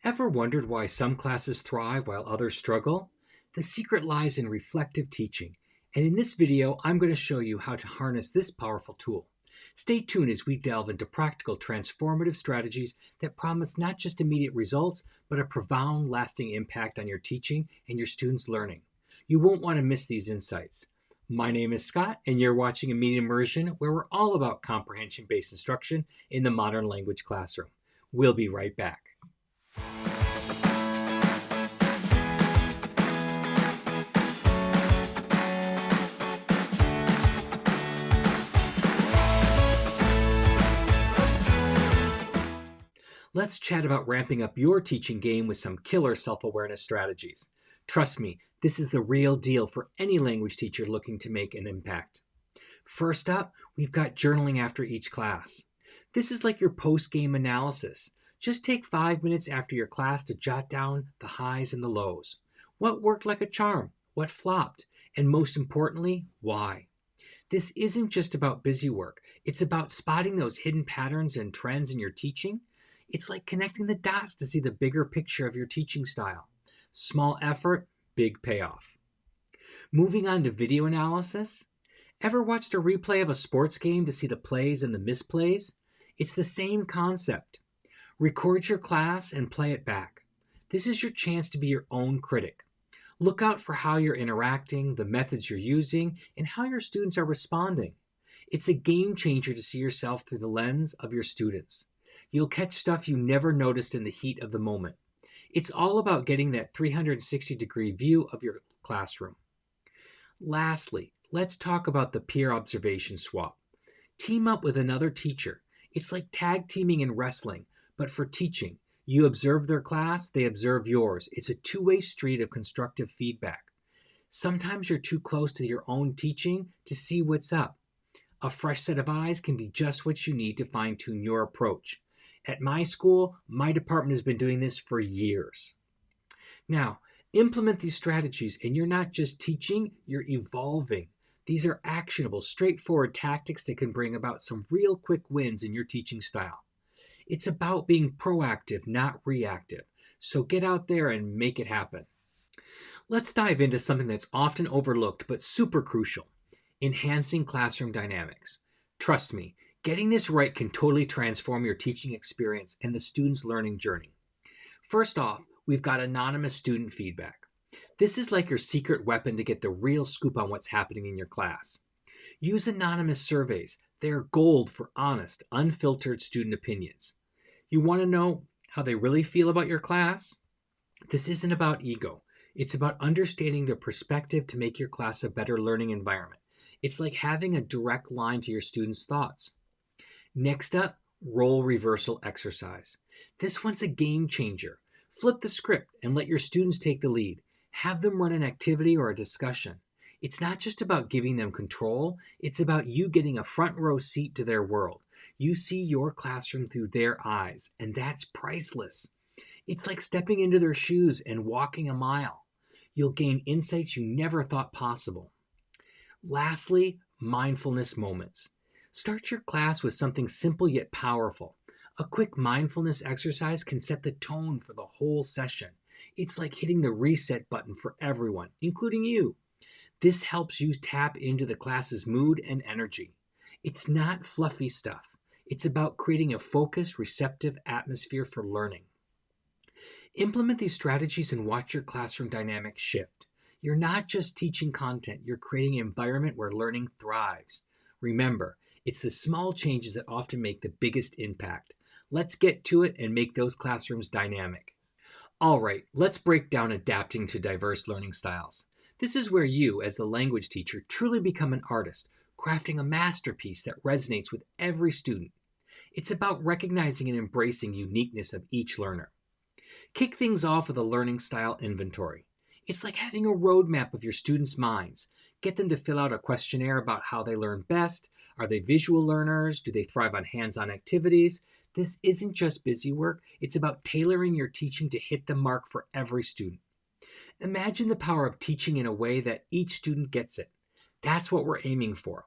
Ever wondered why some classes thrive while others struggle? The secret lies in reflective teaching, and in this video, I'm going to show you how to harness this powerful tool. Stay tuned as we delve into practical, transformative strategies that promise not just immediate results, but a profound, lasting impact on your teaching and your students' learning. You won't want to miss these insights. My name is Scott, and you're watching Immediate Immersion, where we're all about comprehension-based instruction in the modern language classroom. We'll be right back. Let's chat about ramping up your teaching game with some killer self-awareness strategies. Trust me, this is the real deal for any language teacher looking to make an impact. First up, we've got journaling after each class. This is like your post-game analysis. Just take 5 minutes after your class to jot down the highs and the lows. What worked like a charm? What flopped? And most importantly, why? This isn't just about busy work. It's about spotting those hidden patterns and trends in your teaching. It's like connecting the dots to see the bigger picture of your teaching style. Small effort, big payoff. Moving on to video analysis. Ever watched a replay of a sports game to see the plays and the misplays? It's the same concept. Record your class and play it back. This is your chance to be your own critic. Look out for how you're interacting, the methods you're using, and how your students are responding. It's a game changer to see yourself through the lens of your students. You'll catch stuff you never noticed in the heat of the moment. It's all about getting that 360-degree view of your classroom. Lastly, let's talk about the peer observation swap. Team up with another teacher. It's like tag teaming in wrestling, but for teaching. You observe their class, they observe yours. It's a two-way street of constructive feedback. Sometimes you're too close to your own teaching to see what's up. A fresh set of eyes can be just what you need to fine-tune your approach. At my school, my department has been doing this for years. Now, implement these strategies and you're not just teaching, you're evolving. These are actionable, straightforward tactics that can bring about some real quick wins in your teaching style. It's about being proactive, not reactive. So get out there and make it happen. Let's dive into something that's often overlooked but super crucial: enhancing classroom dynamics. Trust me, getting this right can totally transform your teaching experience and the student's learning journey. First off, we've got anonymous student feedback. This is like your secret weapon to get the real scoop on what's happening in your class. Use anonymous surveys. They're gold for honest, unfiltered student opinions. You want to know how they really feel about your class? This isn't about ego. It's about understanding their perspective to make your class a better learning environment. It's like having a direct line to your students' thoughts. Next up, role reversal exercise. This one's a game changer. Flip the script and let your students take the lead. Have them run an activity or a discussion. It's not just about giving them control, it's about you getting a front row seat to their world. You see your classroom through their eyes, and that's priceless. It's like stepping into their shoes and walking a mile. You'll gain insights you never thought possible. Lastly, mindfulness moments. Start your class with something simple yet powerful. A quick mindfulness exercise can set the tone for the whole session. It's like hitting the reset button for everyone, including you. This helps you tap into the class's mood and energy. It's not fluffy stuff. It's about creating a focused, receptive atmosphere for learning. Implement these strategies and watch your classroom dynamics shift. You're not just teaching content, you're creating an environment where learning thrives. Remember, it's the small changes that often make the biggest impact. Let's get to it and make those classrooms dynamic. All right, let's break down adapting to diverse learning styles. This is where you, as the language teacher, truly become an artist, crafting a masterpiece that resonates with every student. It's about recognizing and embracing uniqueness of each learner. Kick things off with a learning style inventory. It's like having a roadmap of your students' minds. Get them to fill out a questionnaire about how they learn best. Are they visual learners? Do they thrive on hands-on activities? This isn't just busy work. It's about tailoring your teaching to hit the mark for every student. Imagine the power of teaching in a way that each student gets it. That's what we're aiming for.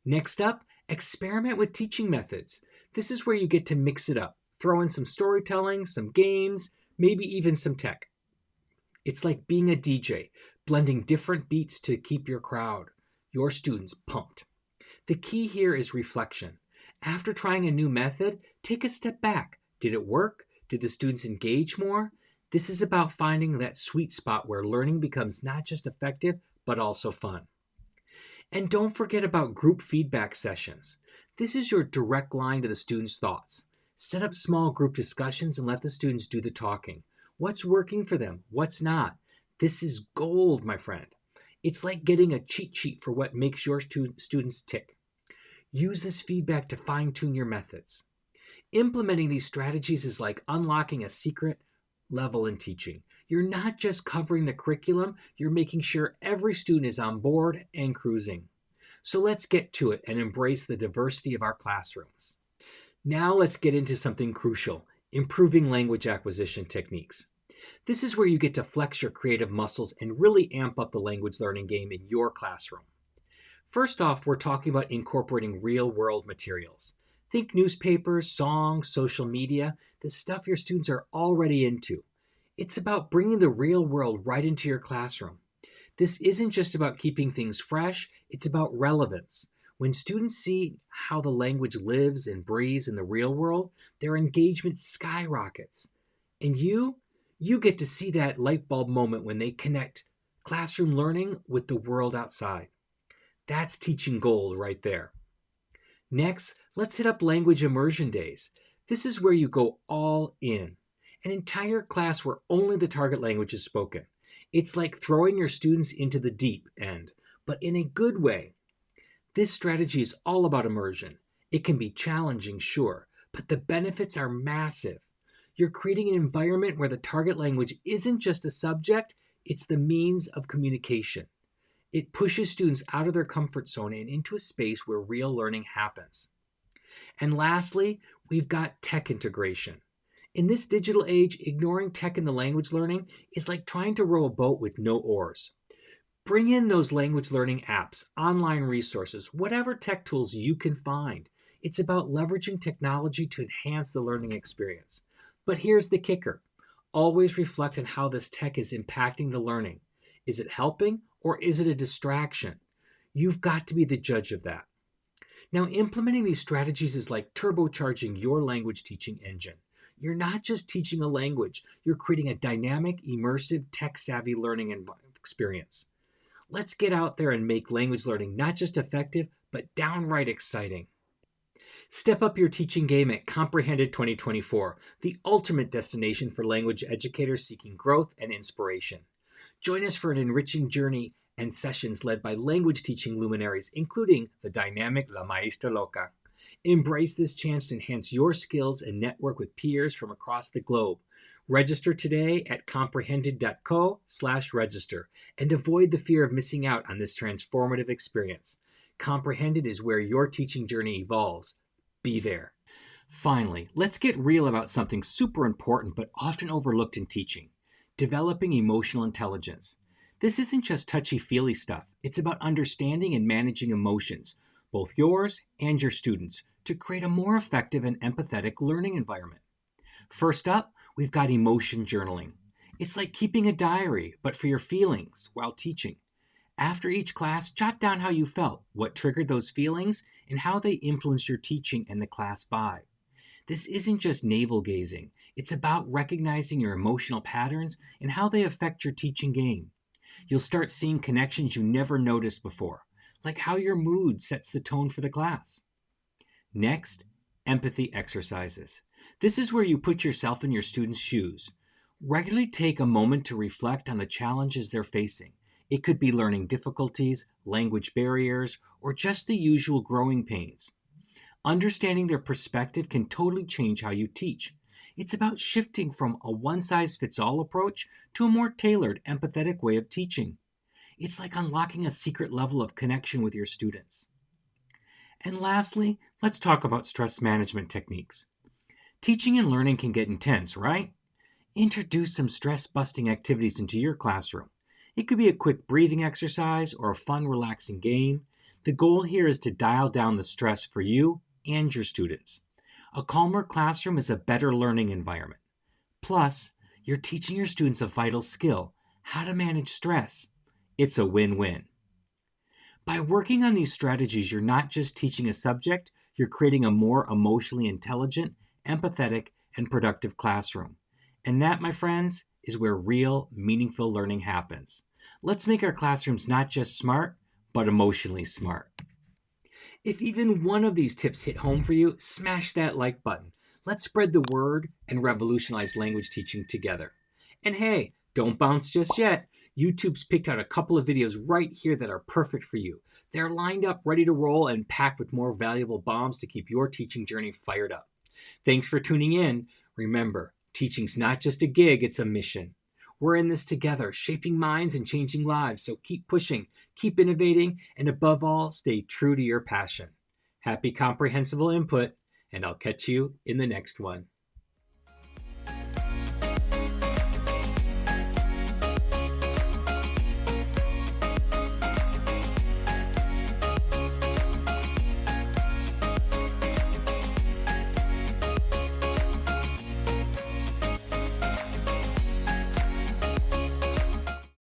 Next up, experiment with teaching methods. This is where you get to mix it up. Throw in some storytelling, some games, maybe even some tech. It's like being a DJ, blending different beats to keep your students pumped. The key here is reflection. After trying a new method, take a step back. Did it work? Did the students engage more? This is about finding that sweet spot where learning becomes not just effective, but also fun. And don't forget about group feedback sessions. This is your direct line to the students' thoughts. Set up small group discussions and let the students do the talking. What's working for them? What's not? This is gold, my friend. It's like getting a cheat sheet for what makes your students tick. Use this feedback to fine-tune your methods. Implementing these strategies is like unlocking a secret level in teaching. You're not just covering the curriculum, you're making sure every student is on board and cruising. So let's get to it and embrace the diversity of our classrooms. Now let's get into something crucial, improving language acquisition techniques. This is where you get to flex your creative muscles and really amp up the language learning game in your classroom. First off, we're talking about incorporating real-world materials. Think newspapers, songs, social media, the stuff your students are already into. It's about bringing the real world right into your classroom. This isn't just about keeping things fresh, it's about relevance. When students see how the language lives and breathes in the real world, their engagement skyrockets. And you get to see that light bulb moment when they connect classroom learning with the world outside. That's teaching gold right there. Next, let's hit up language immersion days. This is where you go all in. An entire class where only the target language is spoken. It's like throwing your students into the deep end, but in a good way. This strategy is all about immersion. It can be challenging, sure, but the benefits are massive. You're creating an environment where the target language isn't just a subject, it's the means of communication. It pushes students out of their comfort zone and into a space where real learning happens. And lastly, we've got tech integration. In this digital age, ignoring tech in the language learning is like trying to row a boat with no oars. Bring in those language learning apps, online resources, whatever tech tools you can find. It's about leveraging technology to enhance the learning experience. But here's the kicker. Always reflect on how this tech is impacting the learning. Is it helping or is it a distraction? You've got to be the judge of that. Now, implementing these strategies is like turbocharging your language teaching engine. You're not just teaching a language, you're creating a dynamic, immersive, tech-savvy learning experience. Let's get out there and make language learning not just effective, but downright exciting. Step up your teaching game at Comprehended 2024, the ultimate destination for language educators seeking growth and inspiration. Join us for an enriching journey and sessions led by language teaching luminaries, including the dynamic La Maestra Loca. Embrace this chance to enhance your skills and network with peers from across the globe. Register today at comprehended.co/register and avoid the fear of missing out on this transformative experience. Comprehended is where your teaching journey evolves. Be there. Finally, let's get real about something super important but often overlooked in teaching: developing emotional intelligence. This isn't just touchy-feely stuff. It's about understanding and managing emotions, both yours and your students, to create a more effective and empathetic learning environment. First up, we've got emotion journaling. It's like keeping a diary, but for your feelings while teaching. After each class, jot down how you felt, what triggered those feelings, and how they influenced your teaching and the class vibe. This isn't just navel-gazing. It's about recognizing your emotional patterns and how they affect your teaching game. You'll start seeing connections you never noticed before, like how your mood sets the tone for the class. Next, empathy exercises. This is where you put yourself in your students' shoes. Regularly take a moment to reflect on the challenges they're facing. It could be learning difficulties, language barriers, or just the usual growing pains. Understanding their perspective can totally change how you teach. It's about shifting from a one-size-fits-all approach to a more tailored, empathetic way of teaching. It's like unlocking a secret level of connection with your students. And lastly, let's talk about stress management techniques. Teaching and learning can get intense, right? Introduce some stress-busting activities into your classroom. It could be a quick breathing exercise or a fun, relaxing game. The goal here is to dial down the stress for you and your students. A calmer classroom is a better learning environment. Plus, You're teaching your students a vital skill, how to manage stress. It's a win-win. By working on these strategies, you're not just teaching a subject, you're creating a more emotionally intelligent, empathetic, and productive classroom. And that, my friends, is where real, meaningful learning happens. Let's make our classrooms not just smart, but emotionally smart. If even one of these tips hit home for you, smash that like button. Let's spread the word and revolutionize language teaching together. And hey, don't bounce just yet. YouTube's picked out a couple of videos right here that are perfect for you. They're lined up, ready to roll, and packed with more valuable bombs to keep your teaching journey fired up. Thanks for tuning in. Remember, teaching's not just a gig, it's a mission. We're in this together, shaping minds and changing lives, so keep pushing, keep innovating, and above all, stay true to your passion. Happy comprehensible input, and I'll catch you in the next one.